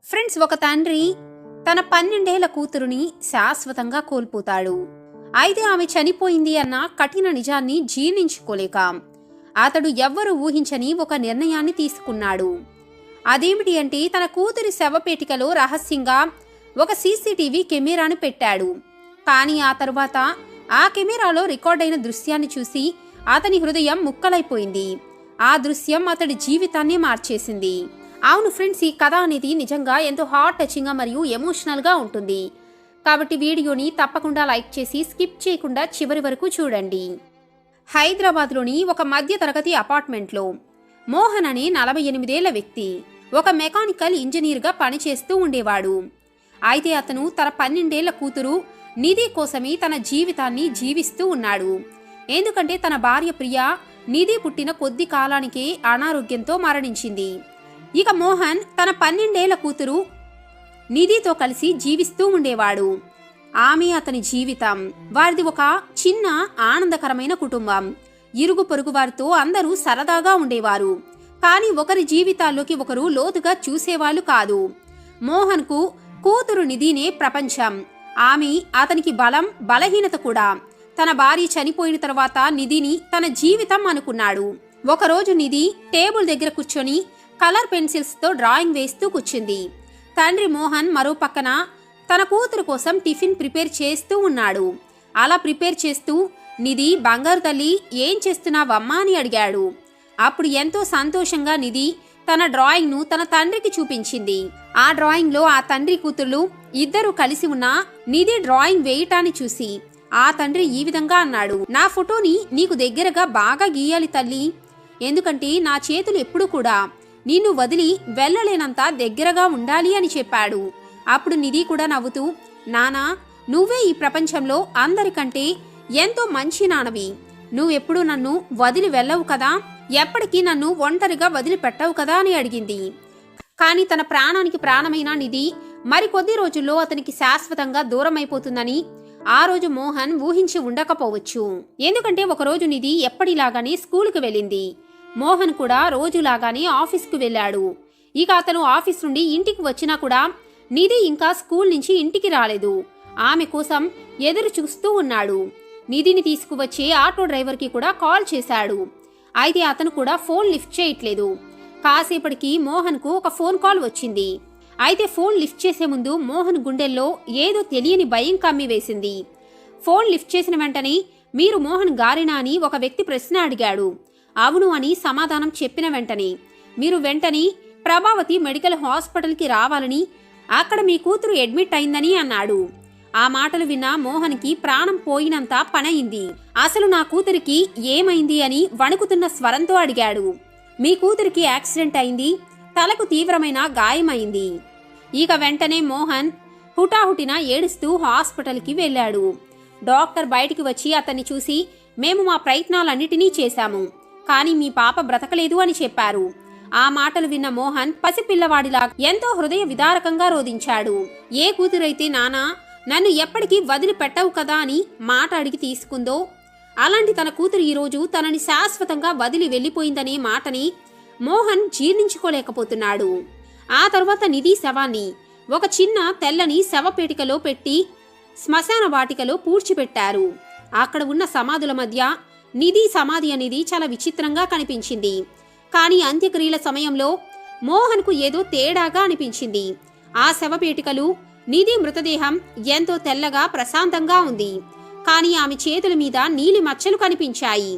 Friends, ఒక తండ్రి తన 12 ఏళ్ల కూతురుని శాశ్వతంగా కోల్పోతాడు. అయితే ఆమె చనిపోయింది అన్న కఠిన నిజాన్ని జీర్ణించుకోలేక అతడు ఎవ్వరూ ఊహించని ఒక నిర్ణయాన్ని తీసుకున్నాడు. అదేమిటి అంటే, తన కూతురి శవపేటికలో రహస్యంగా ఒక సీసీటీవీ కెమెరాను పెట్టాడు. కానీ ఆ తరువాత ఆ కెమెరాలో రికార్డైన దృశ్యాన్ని చూసి అతని హృదయం ముక్కలైపోయింది. ఆ దృశ్యం అతడి జీవితాన్ని మార్చేసింది. అవును ఫ్రెండ్స్, ఈ కథ అనేది నిజంగా ఎంతో హార్ట్ టచింగ్గా మరియు ఎమోషనల్గా ఉంటుంది. కాబట్టి వీడియోని తప్పకుండా లైక్ చేసి స్కిప్ చేయకుండా చివరి వరకు చూడండి. హైదరాబాద్లోని ఒక మధ్య తరగతి అపార్ట్మెంట్లో మోహన్ అనే 48 ఏళ్ల వ్యక్తి ఒక మెకానికల్ ఇంజనీర్గా పనిచేస్తూ ఉండేవాడు. అయితే అతను తన 12 ఏళ్ల కూతురు నిధి కోసమే తన జీవితాన్ని జీవిస్తూ ఉన్నాడు. ఎందుకంటే తన భార్య ప్రియా నిధి పుట్టిన కొద్ది కాలానికే అనారోగ్యంతో మరణించింది. ఇక మోహన్ తన 12 ఏళ్ల కూతురు నిధితో కలిసి జీవిస్తూ ఉండేవాడు. ఆమె అతని జీవితం. వారిది ఒక చిన్న ఆనందకరమైన కుటుంబం. ఇరుగు పొరుగు వారితో అందరూ సరదాగా ఉండేవారు. కానీ ఒకరి జీవితాల్లోకి ఒకరు లోతుగా చూసేవాళ్ళు కాదు. మోహన్కు కూతురు నిధినే ప్రపంచం. ఆమె అతనికి బలం, బలహీనత కూడా. తన భార్య చనిపోయిన తర్వాత నిధిని తన జీవితం అనుకున్నాడు. ఒకరోజు నిధి టేబుల్ దగ్గర కూర్చొని కలర్ పెన్సిల్స్తో డ్రాయింగ్ వేస్తూ కూర్చుంది. తండ్రి మోహన్ మరో పక్కన తన కూతురు కోసం టిఫిన్ ప్రిపేర్ చేస్తూ ఉన్నాడు. అలా ప్రిపేర్ చేస్తూ, నిధి బంగారు తల్లి ఏం చేస్తున్నావమ్మా అని అడిగాడు. అప్పుడు ఎంతో సంతోషంగా నిధి తన డ్రాయింగ్ను తన తండ్రికి చూపించింది. ఆ డ్రాయింగ్లో ఆ తండ్రి కూతుర్లు ఇద్దరు కలిసి ఉన్న నిధి డ్రాయింగ్ వేయటాన్ని చూసి ఆ తండ్రి ఈ విధంగా అన్నాడు, నా ఫోటోని నీకు దగ్గరగా బాగా గీయాలి తల్లి. ఎందుకంటే నా చేతులు ఎప్పుడు కూడా నిన్ను వదిలి వెళ్ళలేనంత దగ్గరగా ఉండాలి అని చెప్పాడు. అప్పుడు నిధి కూడా నవ్వుతూ, నానా, నువ్వే ఈ ప్రపంచంలో అందరికంటే ఎంతో మంచి నాన్నవి. నువ్వెప్పుడు నన్ను వదిలి వెళ్ళవు కదా, ఎప్పటికీ నన్ను ఒంటరిగా వదిలిపెట్టవు కదా అని అడిగింది. కానీ తన ప్రాణానికి ప్రాణమైన నిధి మరికొద్ది రోజుల్లో అతనికి శాశ్వతంగా దూరమైపోతుందని ఆ రోజు మోహన్ ఊహించి ఉండకపోవచ్చు. ఎందుకంటే ఒకరోజు నిధి ఎప్పటిలాగానే స్కూలుకు వెళ్ళింది. మోహన్ కూడా రోజులాగానే ఆఫీస్కు వెళ్ళాడు. ఇక అతను ఆఫీస్ నుండి ఇంటికి వచ్చినా కూడా నిధి ఇంకా స్కూల్ నుంచి ఇంటికి రాలేదు. ఆమె కోసం ఎదురు చూస్తూ ఉన్నాడు. నిధిని తీసుకువచ్చే ఆటో డ్రైవర్కి కూడా కాల్ చేశాడు. అయితే అతను కూడా ఫోన్ లిఫ్ట్ చేయట్లేదు. కాసేపటికి మోహన్కు ఒక ఫోన్ కాల్ వచ్చింది. అయితే ఫోన్ లిఫ్ట్ చేసే ముందు మోహన్ గుండెల్లో ఏదో తెలియని భయం కమ్మి వేసింది. ఫోన్ లిఫ్ట్ చేసిన వెంటనే, మీరు మోహన్ గారేనా అని ఒక వ్యక్తి ప్రశ్న అడిగాడు. అవును అని సమాధానం చెప్పిన వెంటనే, మీరు వెంటనే ప్రభావతి మెడికల్ హాస్పిటల్కి రావాలని, అక్కడ మీ కూతురు అడ్మిట్ అయిందని అన్నాడు. ఆ మాటలు విన్న మోహన్కి ప్రాణం పోయినంత పనయింది. అసలు నా కూతురికి ఏమైంది అని వణుకుతున్న స్వరంతో అడిగాడు. మీ కూతురికి యాక్సిడెంట్ అయింది, తలకు తీవ్రమైన గాయమైంది. ఇక వెంటనే మోహన్ హుటాహుటిన ఏడుస్తూ హాస్పిటల్కి వెళ్ళాడు. డాక్టర్ బయటికి వచ్చి అతన్ని చూసి, మేము మా ప్రయత్నాలన్నిటినీ చేశాము, కానీ మీ పాప బ్రతకలేదు అని చెప్పారు. ఆ మాటలు విన్న మోహన్ పసిపిల్లవాడిలా ఎంతో హృదయ విదారకంగా రోదించాడు. ఏ కూతురైతే నానా నన్ను ఎప్పటికీ వదిలిపెట్టవు కదా అని మాట అడిగి తీసుకుందో, అలాంటి తన కూతురు ఈరోజు తనని శాశ్వతంగా వదిలి వెళ్ళిపోయిందనే మాటని మోహన్ జీర్ణించుకోలేకపోతున్నాడు. ఆ తర్వాత నిధి శవాన్ని ఒక చిన్న తెల్లని శవపేటికలో పెట్టి శ్మశాన వాటికలో పూడ్చిపెట్టారు. అక్కడ ఉన్న సమాధుల మధ్య నిధి సమాధి అనేది చాలా విచిత్రంగా కనిపించింది. కానీ అంత్యక్రియల సమయంలో మోహన్కు ఏదో తేడాగా అనిపించింది. ఆ శవపేటికలు నిధి మృతదేహం ఎంతో తెల్లగా ప్రశాంతంగా ఉంది. కానీ ఆమె చేతుల మీద నీలి మచ్చలు కనిపించాయి.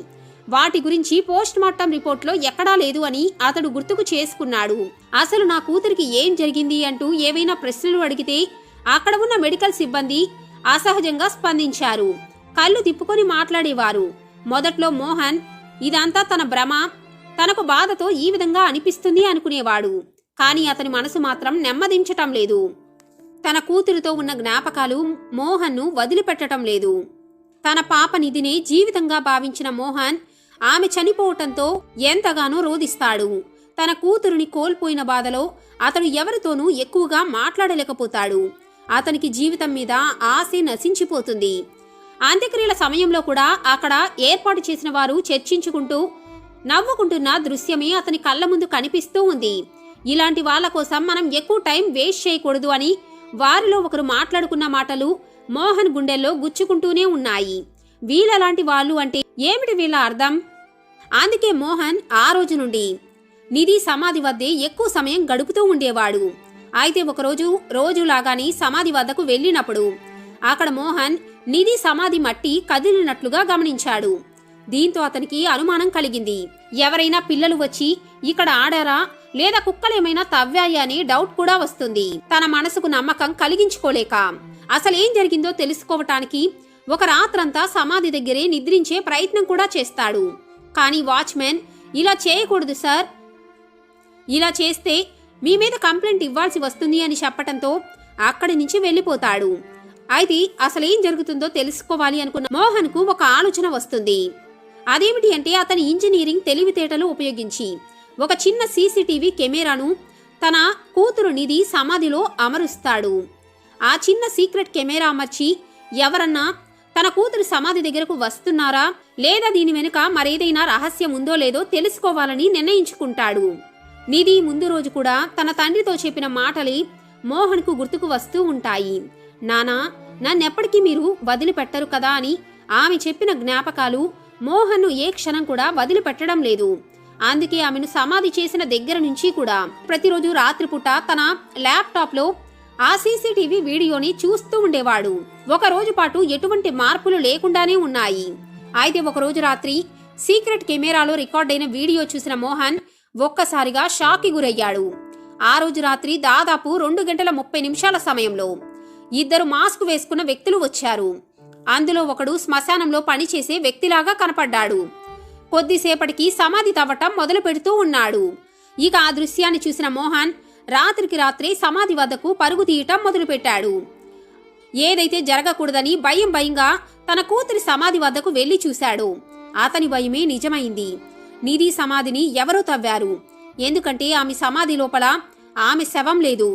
వాటి గురించి పోస్ట్ మార్టం రిపోర్ట్లో ఎక్కడా లేదు అని అతడు గుర్తుకు చేసుకున్నాడు. అసలు నా కూతురికి ఏం జరిగింది అంటూ ఏవైనా ప్రశ్నలు అడిగితే అక్కడ ఉన్న మెడికల్ సిబ్బంది అసహజంగా స్పందించారు. కళ్ళు తిప్పుకొని మాట్లాడేవారు. మొదట్లో మోహన్ ఇదంతా తన భ్రమ, తనకు బాధతో ఈ విధంగా అనిపిస్తుంది అనుకునేవాడు. కానీ అతని మనసు మాత్రం నెమ్మదించటం లేదు. తన కూతురితో ఉన్న జ్ఞాపకాలు మోహన్ను వదిలిపెట్టడం లేదు. తన పాప నిధినే జీవితంగా భావించిన మోహన్ ఆమె చనిపోవటంతో ఎంతగానో రోదిస్తాడు. తన కూతురుని కోల్పోయిన బాధలో అతను ఎవరితోనూ ఎక్కువగా మాట్లాడలేకపోతాడు. అతనికి జీవితం మీద ఆశ నశించిపోతుంది. అంత్యక్రియల సమయంలో కూడా అక్కడ ఏర్పాటు చేసిన వారు చర్చించుకుంటూ నవ్వుకుంటున్న దృశ్యమే అతని కళ్ళ ముందు కనిపిస్తూ ఉంది. ఇలాంటి వాళ్ళ కోసం మనం ఎక్కువ టైం వేస్ట్ చేయకూడదు అని వారిలో ఒకరు మాట్లాడుకున్న మాటలు మోహన్ గుండెల్లో గుచ్చుకుంటూనే ఉన్నాయి. వీళ్ళలాంటి వాళ్ళు అంటే ఏమిటి వీళ్ళ అర్థం? అందుకే మోహన్ ఆ రోజు నుండి నిధి సమాధి వద్దే ఎక్కువ సమయం గడుపుతూ ఉండేవాడు. అయితే ఒకరోజు రోజులాగానే సమాధి వద్దకు వెళ్ళినప్పుడు అక్కడ మోహన్ నిధి సమాధి మట్టి కదిలినట్లుగా గమనించాడు. దీంతో అతనికి అనుమానం కలిగింది. ఎవరైనా పిల్లలు వచ్చి ఇక్కడ ఆడారా లేదా కుక్కలేమైనా తవ్వాయా అని డౌట్ కూడా వస్తుంది. తన మనసుకు నమ్మకం కలిగించుకోలేక అసలేం జరిగిందో తెలుసుకోవటానికి ఒక రాత్రంతా సమాధి దగ్గరే నిద్రించే ప్రయత్నం కూడా చేస్తాడు. కానీ వాచ్మెన్ ఇలా చేయకూడదు సార్, ఇలా చేస్తే మీ మీద కంప్లైంట్ ఇవ్వాల్సి వస్తుంది అని చెప్పటంతో అక్కడి నుంచి వెళ్ళిపోతాడు. అయితే అసలేం జరుగుతుందో తెలుసుకోవాలి అనుకున్న మోహన్ కు ఒక ఆలోచన వస్తుంది. అదేమిటి అంటే అతని ఇంజనీరింగ్ తెలివితేటలు ఉపయోగించి ఒక చిన్న సీసీటీవీ కెమెరాను తన కూతురు నిధి సమాధిలో అమరుస్తాడు. ఆ చిన్న సీక్రెట్ కెమెరా అమర్చి ఎవరన్నా తన కూతురు సమాధి దగ్గరకు వస్తున్నారా లేదా దీని వెనుక మరేదైనా రహస్యం ఉందో లేదో తెలుసుకోవాలని నిర్ణయించుకుంటాడు. నిధి ముందు రోజు కూడా తన తండ్రితో చెప్పిన మాటలే మోహన్ కు గుర్తుకు వస్తూ ఉంటాయి. నానా, నన్నెప్పటికీ మీరు వదిలిపెట్టరు కదా అని ఆమె చెప్పిన జ్ఞాపకాలు మోహన్ను ఏ క్షణం కూడా వదిలిపెట్టడం లేదు. అందుకే ఆమెను సమాధి చేసిన దగ్గర నుంచి కూడా ప్రతిరోజు రాత్రిపూట తన ల్యాప్టాప్ లో ఆ సీసీటీవీ వీడియోని చూస్తూ ఉండేవాడు. ఒక రోజు పాటు ఎటువంటి మార్పులు లేకుండానే ఉన్నాయి. అయితే ఒకరోజు రాత్రి సీక్రెట్ కెమెరాలో రికార్డైన వీడియో చూసిన మోహన్ ఒక్కసారిగా షాక్కి గురయ్యాడు. ఆ రోజు రాత్రి దాదాపు 2:30 సమయంలో ఇద్దరు మాస్క్ వేసుకున్న వ్యక్తులు వచ్చారు. అందులో ఒకడు శ్మశానంలో పనిచేసే వ్యక్తిలాగా కనపడ్డాడు. కొద్దిసేపటికి సమాధి తవ్వటం మొదలు పెడుతూ ఉన్నాడు. ఇక ఆ దృశ్యాన్ని చూసిన మోహన్ రాత్రికి రాత్రే సమాధి వద్దకు పరుగు తీయటం మొదలుపెట్టాడు. ఏదైతే జరగకూడదని భయంగా తన కూతురి సమాధి వద్దకు వెళ్లి చూశాడు. అతని భయమే నిజమైంది. నిధి సమాధిని ఎవరో తవ్వారు. ఎందుకంటే ఆమె సమాధి లోపల ఆమె శవం లేదు.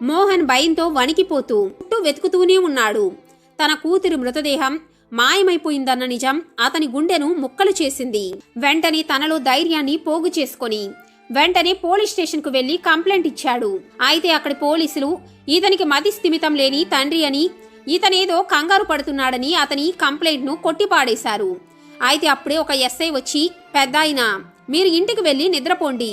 మోహన్ భయంతో వణికిపోతూ చుట్టూ వెతుకుతూనే ఉన్నాడు. తన కూతురి మృతదేహం మాయమైపోయిందన్న నిజం అతని గుండెను ముక్కలు చేసింది. వెంటనే తనలో ధైర్యాన్ని పోగు చేసుకొని వెంటనే పోలీస్ స్టేషన్ కు వెళ్లి కంప్లైంట్ ఇచ్చాడు. అయితే అక్కడి పోలీసులు ఇతనికి మతి స్థిమితం లేని తండ్రి అని, ఇతనేదో కంగారు పడుతున్నాడని అతని కంప్లైంట్ ను కొట్టిపాడేశారు. అయితే అప్పుడే ఒక ఎస్ఐ వచ్చి, పెద్దాయనా, మీరు ఇంటికి వెళ్లి నిద్రపోండి,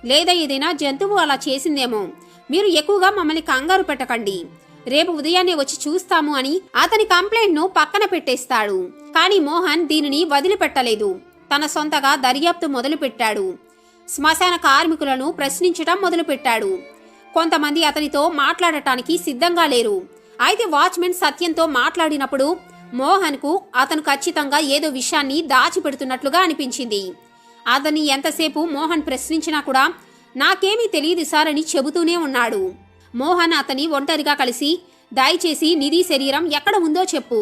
లేదా ఏదైనా జంతువు అలా చేసిందేమో, మీరు ఎక్కువగా మమ్మల్ని కంగారు పెట్టకండి, రేపు ఉదయాన్నే వచ్చి చూస్తాము అని అతని కంప్లైంట్ ను పక్కన పెట్టేస్తాడు. కానీ మోహన్ దీనిని వదిలిపెట్టలేదు. తన సొంతగా దర్యాప్తు మొదలుపెట్టాడు. శ్మశాన కార్మికులను ప్రశ్నించటం మొదలుపెట్టాడు. కొంతమంది అతనితో మాట్లాడటానికి సిద్ధంగా లేరు. అయితే వాచ్మెన్ సత్యంతో మాట్లాడినప్పుడు మోహన్ కు అతను ఖచ్చితంగా ఏదో విషయాన్ని దాచిపెడుతున్నట్లుగా అనిపించింది. అతన్ని ఎంతసేపు మోహన్ ప్రశ్నించినా కూడా నాకేమీ తెలియదు సార్ అని చెబుతూనే ఉన్నాడు. మోహన్ అతని ఒంటరిగా కలిసి, దయచేసి నిధి శరీరం ఎక్కడ ఉందో చెప్పు,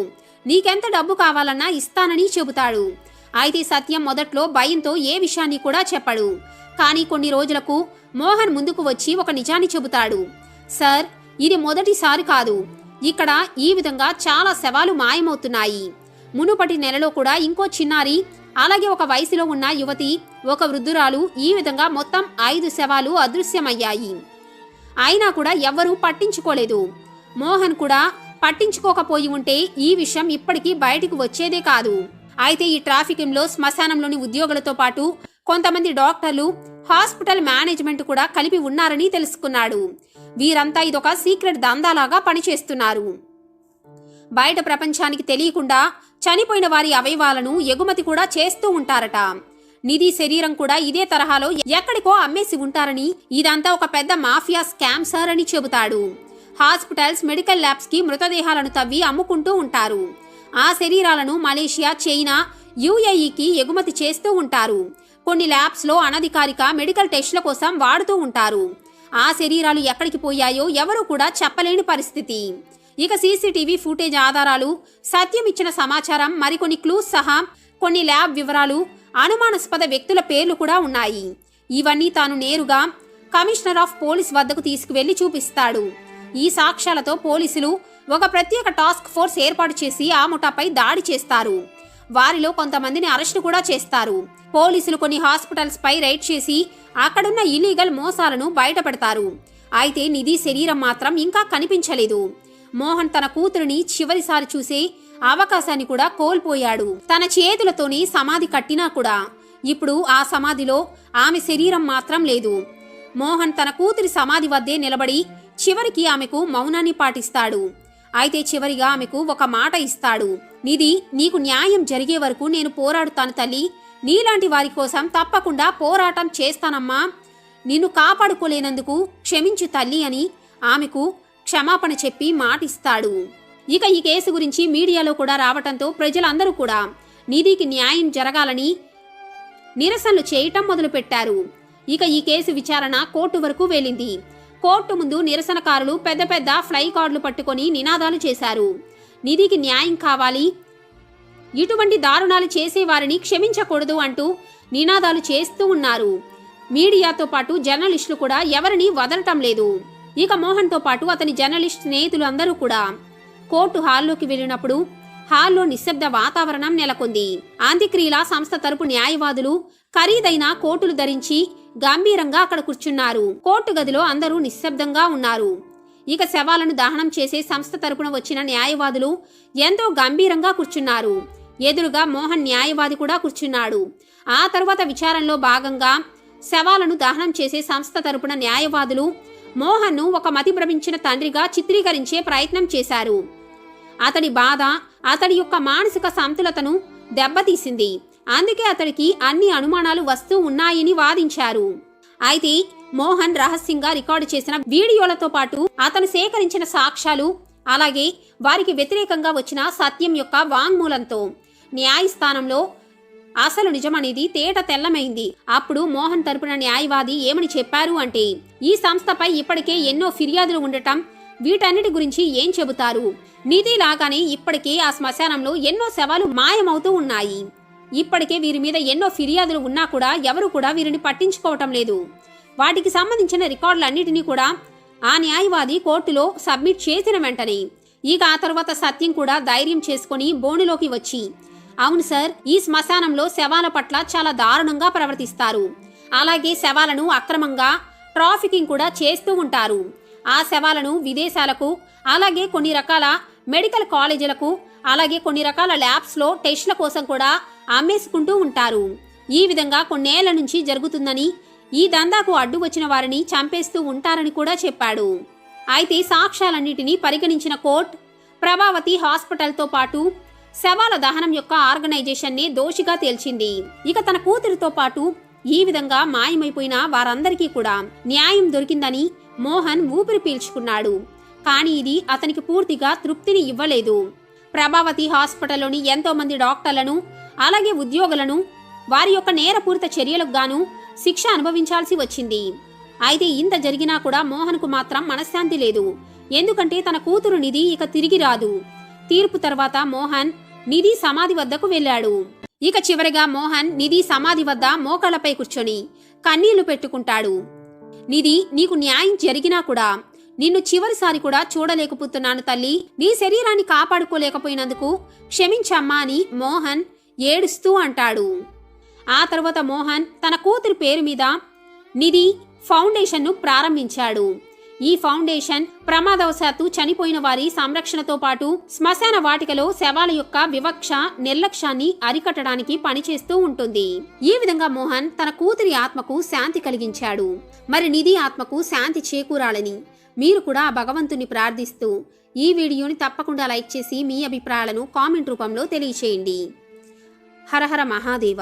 నీకెంత డబ్బు కావాలన్నా ఇస్తానని చెబుతాడు. అయితే సత్యం మొదట్లో భయంతో ఏ విషయాన్ని కూడా చెప్పడు. కానీ కొన్ని రోజులకు మోహన్ ముందుకు వచ్చి ఒక నిజాన్ని చెబుతాడు. సార్, ఇది మొదటిసారి కాదు, ఇక్కడ ఈ విధంగా చాలా శవాలు మాయమవుతున్నాయి. మునుపటి నెలలో కూడా ఇంకో చిన్నారి, అలాగే ఒక వయసులో ఉన్న యువతి, ఒక వృద్ధురాలు, ఈ విధంగా మొత్తం 5 శవాలు అదృశ్యమయ్యాయి. అయినా కూడా ఎవ్వరూ పట్టించుకోలేదు. మోహన్ కూడా పట్టించుకోకపోయి ఉంటే ఈ విషయం ఇప్పటికీ బయటికి వచ్చేదే కాదు. అయితే ఈ ట్రాఫికింగ్లో శ్మశానంలోని ఉద్యోగులతో పాటు కొంతమంది డాక్టర్లు, హాస్పిటల్ మేనేజ్మెంట్ కూడా కలిపి ఉన్నారని తెలుసుకున్నాడు. వీరంతా ఇదొక సీక్రెట్ దందాలాగా పనిచేస్తున్నారు. బయట ప్రపంచానికి తెలియకుండా చనిపోయిన వారి అవయవాలను ఎగుమతి కూడా చేస్తూ ఉంటారట. నిధి శరీరం కూడా ఇదే తరహాలో ఎక్కడికో అమ్మేసి ఉంటారని, ఇదంతా ఒక పెద్ద మాఫియా స్కామ్ సార్ అని చెబుతాడు. హాస్పిటల్స్, మెడికల్ ల్యాబ్స్ కి మృతదేహాలను తవ్వి అమ్ముకుంటూ ఉంటారు. ఆ శరీరాలను మలేషియా, చైనా, యుఏఈకి ఎగుమతి చేస్తూ ఉంటారు. కొన్ని ల్యాబ్స్ లో అనధికారిక మెడికల్ టెస్టుల కోసం వాడుతూ ఉంటారు. ఆ శరీరాలు ఎక్కడికి పోయాయో ఎవరూ కూడా చెప్పలేని పరిస్థితి. ఇక సీసీటీవీ ఫుటేజ్ ఆధారాలు, సత్యం ఇచ్చిన సమాచారం, మరికొన్ని క్లూస్ సహా కొన్ని ల్యాబ్ వివరాలు, అనుమానాస్పద వ్యక్తుల పేర్లు కూడా ఉన్నాయి. ఇవన్నీ తాను నేరుగా కమిషనర్ ఆఫ్ పోలీస్ వద్దకు తీసుకువెళ్లి చూపిస్తాడు. ఈ సాక్ష్యాలతో పోలీసులు ఒక ప్రత్యేక టాస్క్ ఫోర్స్ ఏర్పాటు చేసి ఆ ముఠాపై దాడి చేస్తారు. వారిలో కొంతమందిని అరెస్టు కూడా చేస్తారు. పోలీసులు కొన్ని హాస్పిటల్స్ పై రైడ్ చేసి అక్కడున్న ఇల్లీగల్ మోసాలను బయటపెడతారు. అయితే నిధి శరీరం మాత్రం ఇంకా కనిపించలేదు. మోహన్ తన కూతురిని చివరిసారి చూసే అవకాశాన్ని కూడా కోల్పోయాడు. తన చేతులతోని సమాధి కట్టినా కూడా ఇప్పుడు ఆ సమాధిలో ఆమె శరీరం మాత్రం లేదు. మోహన్ తన కూతురి సమాధి వద్దే నిలబడి చివరికి ఆమెకు మౌనాన్ని పాటిస్తాడు. అయితే చివరిగా ఆమెకు ఒక మాట ఇస్తాడు. నిధి, నీకు న్యాయం జరిగే వరకు నేను పోరాడుతాను తల్లి. నీలాంటి వారి కోసం తప్పకుండా పోరాటం చేస్తానమ్మా. నిన్ను కాపాడుకోలేనందుకు క్షమించు తల్లి అని ఆమెకు క్షమాపణ చెప్పి మాటిస్తాడు. ఇక ఈ కేసు గురించి మీడియాలో కూడా రావటంతో ప్రజలందరూ కూడా నిధికి న్యాయం జరగాలని నిరసనలు చేయటం మొదలుపెట్టారు. ఇక ఈ కేసు విచారణ కోర్టు వరకు వెళ్ళింది. కోర్టు ముందు నిరసనకారులు పెద్ద పెద్ద ఫ్లై కార్డులు పట్టుకొని నినాదాలు చేశారు. నిధికి న్యాయం కావాలి, ఇటువంటి దారుణాలు చేసేవారిని క్షమించకూడదు అంటూ నినాదాలు చేస్తూ ఉన్నారు. మీడియాతో పాటు జర్నలిస్టులు కూడా ఎవరిని వదలటం లేదు. ఇక మోహన్తో పాటు అతని జర్నలిస్ట్ స్నేహితులు అందరూ కూడా కోర్టు హాల్లోకి వెళ్ళినప్పుడు హాల్లో నిశ్శబ్ద వాతావరణం నెలకొంది. అంత్యక్రియల సంస్థ తరపు న్యాయవాదులు ఖరీదైన కోటులు ధరించి గంభీరంగా అక్కడ కూర్చున్నారు. కోర్టు గదిలో అందరూ నిశ్శబ్దంగా ఉన్నారు. ఇక శవాలను దహనం చేసే సంస్థ తరపున వచ్చిన న్యాయవాదులు ఎంతో గంభీరంగా కూర్చున్నారు. ఎదురుగా మోహన్ న్యాయవాది కూడా కూర్చున్నాడు. ఆ తర్వాత విచారణలో భాగంగా శవాలను దహనం చేసే సంస్థ తరపున న్యాయవాదులు మోహన్ను ఒక మతి భ్రమించిన తండ్రిగా చిత్రీకరించే ప్రయత్నం చేశారు. అతడి బాధ అతడి యొక్క మానసిక సంతులతను దెబ్బతీసింది. అందుకే అతడికి అన్ని అనుమానాలు వస్తూ ఉన్నాయని వాదించారు. అయితే మోహన్ రహస్యంగా రికార్డు చేసిన వీడియోలతో పాటు అతను సేకరించిన సాక్ష్యాలు, అలాగే వారికి వ్యతిరేకంగా వచ్చిన సత్యం యొక్క వాంగ్మూలంతో న్యాయస్థానంలో అసలు నిజమనేది తేట తెల్లమైంది. అప్పుడు మోహన్ తరపున న్యాయవాది ఏమని చెప్పారు అంటే, ఈ సంస్థపై ఇప్పటికే ఎన్నో ఫిర్యాదులు ఉండటం, వీటన్నిటి గురించి ఏం చెబుతారు? నిధి లాగానే ఇప్పటికే ఆ శ్మశానంలో ఎన్నో శవాలు మాయమవుతూ ఉన్నాయి. ఇప్పటికే వీరి మీద ఎన్నో ఫిర్యాదులు ఉన్నా కూడా ఎవరు కూడా వీరిని పట్టించుకోవటం లేదు. వాటికి సంబంధించిన రికార్డులన్నిటినీ కూడా ఆ న్యాయవాది కోర్టులో సబ్మిట్ చేసిన వెంటనే ఇక ఆ తర్వాత సత్యం కూడా ధైర్యం చేసుకుని బోనులోకి వచ్చి, అవును సార్, ఈ శ్మశానంలో శవాల పట్ల చాలా దారుణంగా ప్రవర్తిస్తారు. అలాగే శవాలను అక్రమంగా ట్రాఫికింగ్ కూడా చేస్తూ ఉంటారు. ఆ శవాలను విదేశాలకు, అలాగే కొన్ని రకాల మెడికల్ కాలేజీలకు, అలాగే కొన్ని రకాల ల్యాబ్స్లో టెస్ట్ల కోసం కూడా అమ్మేసుకుంటూ ఉంటారు. ఈ విధంగా కొన్నేళ్ల నుంచి జరుగుతుందని, ఈ దందాకు అడ్డు వచ్చిన వారిని చంపేస్తూ ఉంటారని కూడా చెప్పాడు. అయితే సాక్ష్యాలన్నిటినీ పరిగణించిన కోర్టు ప్రభావతి హాస్పిటల్తో పాటు శవాల దహనం యొక్క ఆర్గనైజేషన్ని దోషిగా తేల్చింది. ఇక తన కూతురితో పాటు ఈ విధంగా మాయమైపోయిన వారందరికీ కూడా న్యాయం దొరికిందని మోహన్ ఊపిరి పీల్చుకున్నాడు. కానీ ఇది అతనికి పూర్తిగా తృప్తిని ఇవ్వలేదు. ప్రభావతి హాస్పిటల్లోని ఎంతో మంది డాక్టర్లను, అలాగే ఉద్యోగులను వారి యొక్క నేరపూరిత చర్యలకు గాను శిక్ష అనుభవించాల్సి వచ్చింది. అయితే ఇంత జరిగినా కూడా మోహన్కు మాత్రం మనశ్శాంతి లేదు. ఎందుకంటే తన కూతురు నిధి ఇక తిరిగి రాదు. తీర్పు తర్వాత మోహన్ నిధి సమాధి వద్దకు వెళ్ళాడు. ఇక చివరిగా మోహన్ నిధి సమాధి వద్ద మోకాళ్లపై కూర్చొని కన్నీళ్లు పెట్టుకుంటాడు. నిధి, నీకు న్యాయం జరిగినా కూడా నిన్ను చివరిసారి కూడా చూడలేకపోతున్నాను తల్లి. నీ శరీరాన్ని కాపాడుకోలేకపోయినందుకు క్షమించమ్మా అని మోహన్ ఏడుస్తూ అంటాడు. ఆ తర్వాత మోహన్ తన కూతురి పేరు మీద నిధి ఫౌండేషన్ను ప్రారంభించాడు. ఈ ఫౌండేషన్ ప్రమాదవశాత్తు చనిపోయిన వారి సంరక్షణతో పాటు శ్మశాన వాటికలో శవాల యొక్క వివక్ష, నిర్లక్ష్యాన్ని అరికట్టడానికి పనిచేస్తూ ఉంటుంది. ఈ విధంగా మోహన్ తన కూతురి ఆత్మకు శాంతి కలిగించాడు. మరి నిధి ఆత్మకు శాంతి చేకూరాలని మీరు కూడా భగవంతుని ప్రార్థిస్తూ ఈ వీడియోని తప్పకుండా లైక్ చేసి మీ అభిప్రాయాలను కామెంట్ రూపంలో తెలియచేయండి. హర హర మహాదేవ.